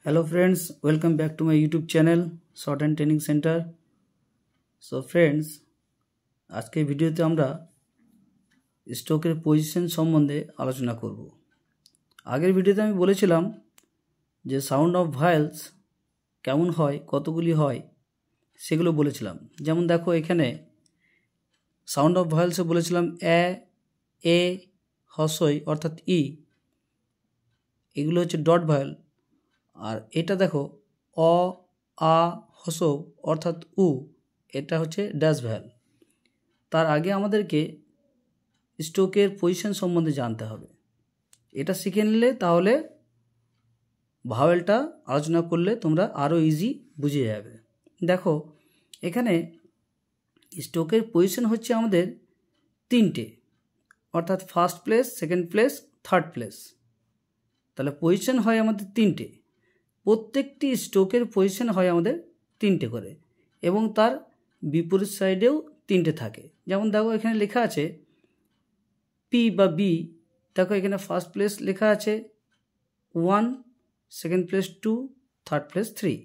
Hello friends, welcome back to my YouTube channel Short and Training Center. So friends, আজকে ভিডিওতে আমরা স্টকের position সম্বন্ধে আলোচনা করব। আগের ভিডিওতে আমি বলেছিলাম যে সাউন্ড অফ ভয়েলস কেমন হয়, কতগুলি হয় সেগুলো বলেছিলাম। যেমন দেখো এখানে সাউন্ড অফ ভয়েলসে বলেছিলাম এ হসই অর্থাৎ ই, এগুলো হচ্ছে ডট ভয়েল। আর এটা দেখো অ আ হসৌ অর্থাৎ উ, এটা হচ্ছে ড্যাশ ভ্যাল। তার আগে আমাদেরকে স্ট্রোকের পজিশন সম্বন্ধে জানতে হবে। এটা শিখে নিলে তাহলে ভাওয়েলটা আলোচনা করলে তোমরা আরও ইজি বুঝে যাবে। দেখো এখানে স্ট্রোকের পজিশন হচ্ছে আমাদের তিনটে, অর্থাৎ first place, second place, third place. তাহলে পজিশন হয় আমাদের তিনটে। প্রত্যেকটি স্ট্রোকের পজিশন হয় আমাদের তিনটে করে এবং তার বিপরীত সাইডেও তিনটে থাকে। যেমন দেখো এখানে লেখা আছে পি বা বি, দেখো এখানে ফার্স্ট প্লেস লেখা আছে 1, সেকেন্ড প্লেস 2, থার্ড প্লেস 3।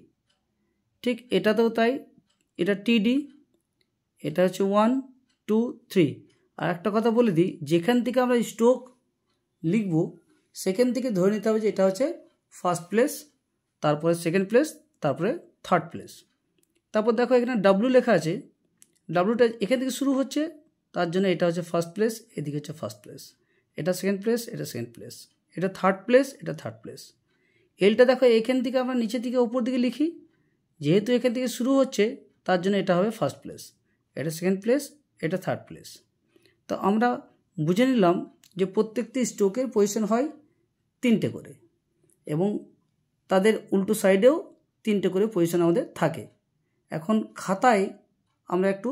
ঠিক এটাতেও তাই, এটা টিডি, এটা হচ্ছে 1, 2, 3। আর একটা কথা বলে দিই, যেখান থেকে আমরা স্ট্রোক লিখব সেখান থেকে ধরে নিতে হবে যে এটা হচ্ছে ফার্স্ট প্লেস, তারপরে সেকেন্ড প্লেস, তারপরে থার্ড প্লেস। তারপর দেখো এখানে ডাব্লু লেখা আছে, ডাব্লুটা এখান থেকে শুরু হচ্ছে, তার জন্য এটা হচ্ছে ফার্স্ট প্লেস, এদিকে হচ্ছে ফার্স্ট প্লেস। এটা সেকেন্ড প্লেস, এটা সেকেন্ড প্লেস, এটা থার্ড প্লেস, এটা থার্ড প্লেস। এলটা দেখো এখান থেকে আমরা নিচের দিকে ওপর দিকে লিখি, যেহেতু এখান থেকে শুরু হচ্ছে তার জন্য এটা হবে ফার্স্ট প্লেস, এটা সেকেন্ড প্লেস, এটা থার্ড প্লেস। তো আমরা বুঝে নিলাম যে প্রত্যেকটি স্ট্রোকের পজিশন হয় তিনটে করে এবং তাদের উল্টো সাইডেও তিনটে করে পজিশন আমাদের থাকে। এখন খাতায় আমরা একটু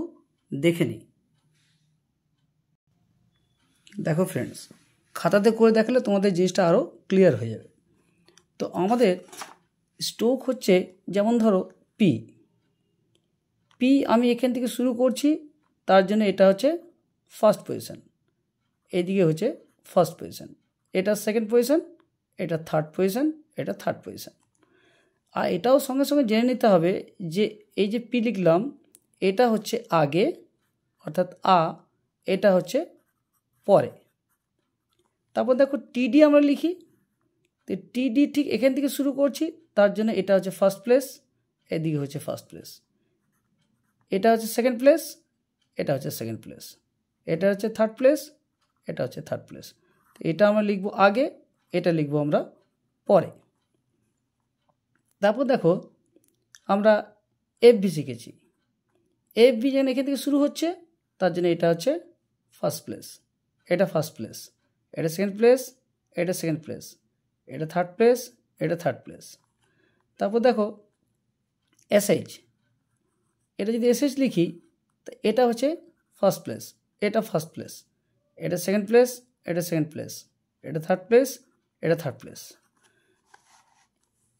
দেখে নিই। দেখো ফ্রেন্ডস, খাতাতে করে দেখালে তোমাদের জিনিসটা আরও ক্লিয়ার হয়ে যাবে। তো আমাদের স্ট্রোক হচ্ছে, যেমন ধরো পি, আমি এখান থেকে শুরু করছি, তার জন্য এটা হচ্ছে ফার্স্ট পজিশন, এইদিকে হচ্ছে ফার্স্ট পজিশন, এটা সেকেন্ড পজিশন, এটা থার্ড পজিশন, এটা থার্ড পজিশন। আর এটাও সঙ্গে সঙ্গে জেনে নিতে হবে যে এই যে পি লিখলাম এটা হচ্ছে আগে অর্থাৎ আ, এটা হচ্ছে পরে। তারপর দেখো টিডি আমরা লিখি, তো টিডি ঠিক এখান থেকে শুরু করছি, তার জন্য এটা হচ্ছে ফার্স্ট প্লেস, এদিকে হচ্ছে ফার্স্ট প্লেস, এটা হচ্ছে সেকেন্ড প্লেস, এটা হচ্ছে সেকেন্ড প্লেস, এটা হচ্ছে থার্ড প্লেস, এটা হচ্ছে থার্ড প্লেস। এটা আমরা লিখবো আগে, এটা লিখবো আমরা পরে। তারপর দেখো আমরা এফবি শিখেছি, এফবি যেন এখান থেকে শুরু হচ্ছে, তার জন্য এটা হচ্ছে ফার্স্ট প্লেস, এটা ফার্স্ট প্লেস, এটা সেকেন্ড প্লেস, এটা সেকেন্ড প্লেস, এটা থার্ড প্লেস, এটা থার্ড প্লেস। তারপর দেখো এসএইচ, এটা যদি এসএইচ লিখি তো এটা হচ্ছে ফার্স্ট প্লেস, এটা ফার্স্ট প্লেস, এটা সেকেন্ড প্লেস, এটা সেকেন্ড প্লেস, এটা থার্ড প্লেস, এটা থার্ড প্লেস।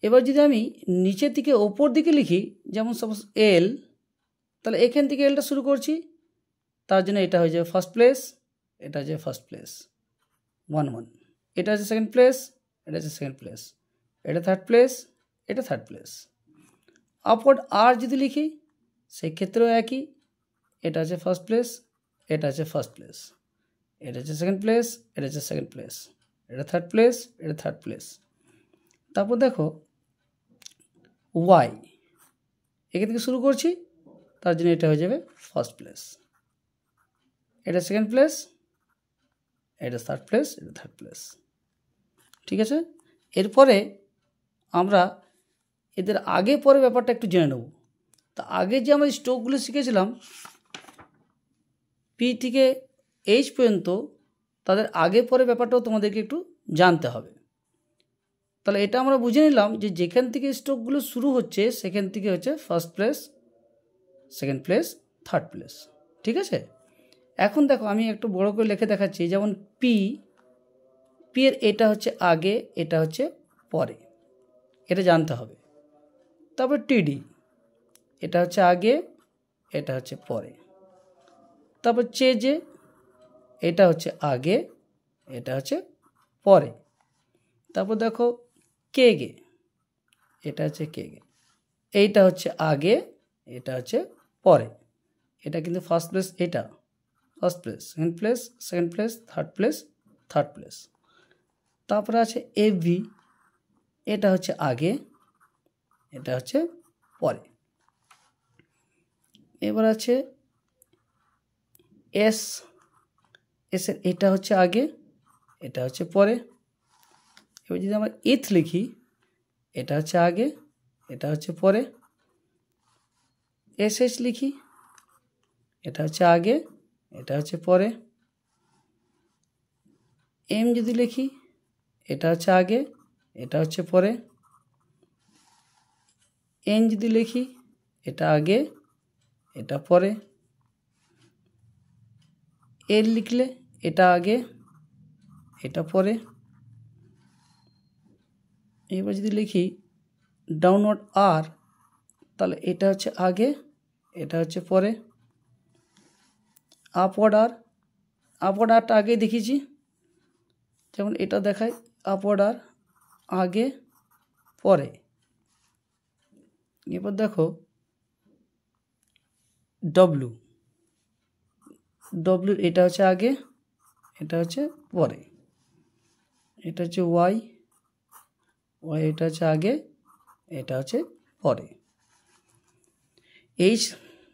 এবার যদি আমি নিচের দিকে ওপর দিকে লিখি, যেমন সাপোজ এল, তাহলে এখান থেকে এলটা শুরু করছি, তার জন্য এটা হয়ে যাবে ফার্স্ট প্লেস, এটা হচ্ছে ফার্স্ট প্লেস 1, 1, এটা হচ্ছে সেকেন্ড প্লেস, এটা হচ্ছে সেকেন্ড প্লেস, এটা থার্ড প্লেস, এটা থার্ড প্লেস। আপওয়ার্ড আর যদি লিখি সেই ক্ষেত্রেও একই, এটা হচ্ছে ফার্স্ট প্লেস, এটা হচ্ছে ফার্স্ট প্লেস, এটা হচ্ছে সেকেন্ড প্লেস, এটা হচ্ছে সেকেন্ড প্লেস, এটা থার্ড প্লেস, এটা থার্ড প্লেস। তারপর দেখো ওয়াই, এখান থেকে শুরু করছি, তার জন্য এটা হয়ে যাবে ফার্স্ট প্লেস, এটা সেকেন্ড প্লেস, এটা থার্ড প্লেস, এটা থার্ড প্লেস। ঠিক আছে, এরপরে আমরা এদের আগে পরে ব্যাপারটা একটু জেনে নেব। তা আগে যে আমরা স্ট্রোকগুলো শিখেছিলাম পি থেকে এইচ পর্যন্ত, তাদের আগে পরে ব্যাপারটাও তোমাদেরকে একটু জানতে হবে। তাহলে এটা আমরা বুঝে নিলাম যে যেখান থেকে স্ট্রোকগুলো শুরু হচ্ছে সেখান থেকে হচ্ছে first place, second place, third place. ঠিক আছে, এখন দেখো আমি একটু বড় করে লিখে দেখাচ্ছি। যেমন পি এর এটা হচ্ছে আগে, এটা হচ্ছে পরে, এটা জানতে হবে। তারপর টিডি, এটা হচ্ছে আগে, এটা হচ্ছে পরে। তারপর চেজে, এটা হচ্ছে আগে, এটা হচ্ছে পরে। তারপর দেখো কেগে, এটা হচ্ছে কে, এইটা হচ্ছে আগে, এটা হচ্ছে পরে। এটা কিন্তু ফার্স্ট প্লেস, এটা first place, second place, second place, third place, third place. তারপরে আছে এভি, এটা হচ্ছে আগে, এটা হচ্ছে পরে। এবার আছে এস, এসের এটা হচ্ছে আগে, এটা হচ্ছে পরে। এবার যদি আমরা ইথ লিখি, এটা হচ্ছে আগে, এটা হচ্ছে পরে। এস এস লিখি, এটা হচ্ছে আগে, এটা হচ্ছে পরে। এম যদি লিখি, এটা হচ্ছে আগে, এটা হচ্ছে পরে। এন যদি লিখি, এটা আগে, এটা পরে। এল লিখলে এটা আগে, এটা পরে। এবার যদি লিখি ডাউনওয়ার্ড আর, তাহলে এটা হচ্ছে আগে, এটা হচ্ছে পরে। আপওয়ার্ড আর, আপওয়ার্ড আরটা আগে দেখিয়েছি, যেমন এটা দেখায় আপওয়ার্ড আর আগে পরে। এবার দেখো ডব্লু, ডব্লুর এটা হচ্ছে আগে, এটা হচ্ছে পরে। এটা হচ্ছে ওয়াই, ওয়াই এটা হচ্ছে আগে, এটা হচ্ছে পরে। এইচ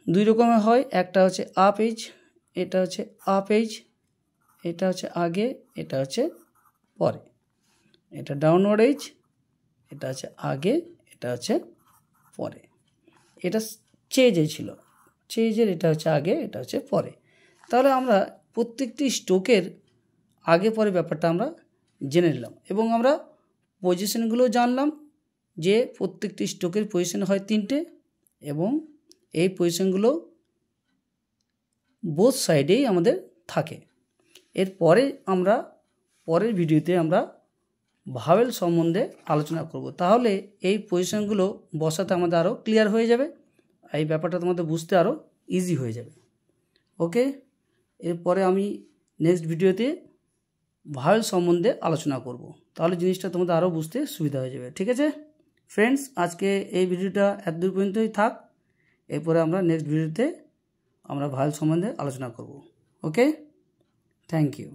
দুই রকমের হয়, একটা হচ্ছে আপ এইচ, এটা হচ্ছে আপ এইচ, এটা হচ্ছে আগে, এটা হচ্ছে পরে। এটা ডাউনওয়ার্ড এইচ, এটা হচ্ছে আগে, এটা হচ্ছে পরে। এটা চেজে ছিল, চেজের এটা হচ্ছে আগে, এটা হচ্ছে পরে। তাহলে আমরা প্রত্যেকটি স্ট্রোকের আগে পরে ব্যাপারটা আমরা জেনে নিলাম, এবং আমরা পজিশনগুলো জানলাম যে প্রত্যেকটি স্ট্রোকের পজিশন হয় 3টে, এবং এই পজিশনগুলো বোথ সাইডেই আমাদের থাকে। এরপরে আমরা পরের ভিডিওতে আমরা ভাওয়েল সম্বন্ধে আলোচনা করব, তাহলে এই পজিশনগুলো বসাতে আমাদের আরও ক্লিয়ার হয়ে যাবে, এই ব্যাপারটা তোমাদের বুঝতে আরও ইজি হয়ে যাবে। ওকে, এরপরে আমি নেক্সট ভিডিওতে ভাওয়েল সম্বন্ধে আলোচনা করব, তাহলে জিনিসটা তোমাদের আরও বুঝতে সুবিধা হয়ে যাবে। ঠিক আছে ফ্রেন্ডস, আজকে এই ভিডিওটা এতদূর পর্যন্তই থাক। এরপরে আমরা নেক্সট ভিডিওতে আমরা ভাওয়েল সম্বন্ধে আলোচনা করব। ওকে, থ্যাংক ইউ।